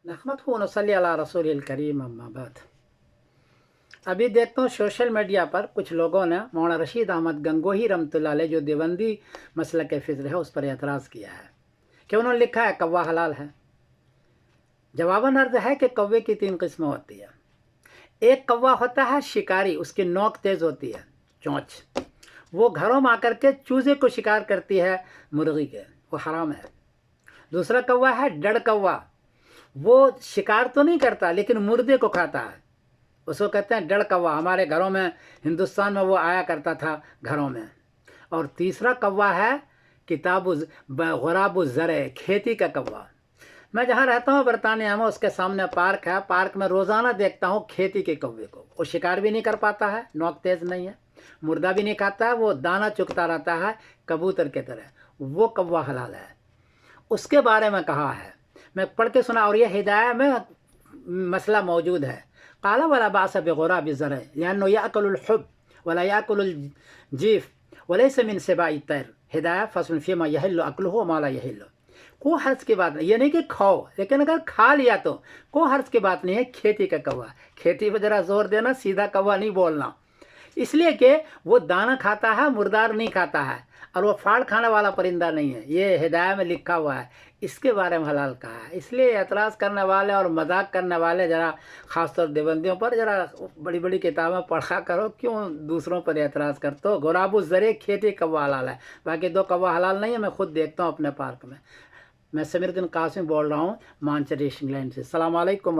नहमदुहु व नसल्ली अला रसूलिल करीम अम्मा बाद। अभी देखता हूँ सोशल मीडिया पर कुछ लोगों ने मौलाना रशीद अहमद गंगोही रहमतुल्लाह अलैह जो देवबंदी मसलक के फिक्र है उस पर एतराज़ किया है कि उन्होंने लिखा है कौवा हलाल है। जवाबन अर्ज है कि कौवे की 3 किस्में होती है। एक कौवा होता है शिकारी, उसकी नोक तेज़ होती है, चोंच, वो घरों में आकर के चूजे को शिकार करती है मुर्गी के, वो हराम है। दूसरा कौवा है डड़ कौवा, वो शिकार तो नहीं करता लेकिन मुर्दे को खाता है, उसको कहते हैं डड़ कौवा। हमारे घरों में हिंदुस्तान में वो आया करता था घरों में। और तीसरा कौवा है गुराबु ज़रे, खेती का कौवा। मैं जहाँ रहता हूँ बरतानिया में, उसके सामने पार्क है, पार्क में रोज़ाना देखता हूँ खेती के कौवे को। वो शिकार भी नहीं कर पाता है, नोक तेज़ नहीं है, मुर्दा भी नहीं खाता है, वो दाना चुगता रहता है कबूतर के तरह, वो कौवा हलाल है। उसके बारे में कहा है, मैं पढ़ के सुना, और ये हिदायत में मसला मौजूद है। काला वाला बास बेगुराब ज़र यानो याकुल हुब वला याकुल जीफ वलैस मिन सिबाई तैर हिदायत फसल फीमा यहिल्लु अक्लुहु मा ला यहिल्लु। को हर्ज की बात नहीं, ये नहीं कि खाओ, लेकिन अगर खा लिया तो को हर्ज की बात नहीं है। खेती का कौवा, खेती पर ज़रा जोर देना, सीधा कौवा नहीं बोलना, इसलिए कि वो दाना खाता है, मुर्दार नहीं खाता है, और वो फाड़ खाने वाला परिंदा नहीं है। ये हिदायत में लिखा हुआ है, इसके बारे में हलाल कहा है। इसलिए एतराज़ करने वाले और मजाक करने वाले ज़रा ख़ासतौर देवबंदियों पर ज़रा बड़ी बड़ी किताबें पढ़ा करो, क्यों दूसरों पर एतराज़ करते हो। गुराबु ज़रे खेती कौवा हलाल है, बाकी 2 कौवा हलाल नहीं है। मैं खुद देखता हूँ अपने पार्क में। मैं समीरुद्दीन कासिम बोल रहा हूँ मानचेस्टर इंग्लैंड से। अस्सलाम वालेकुम।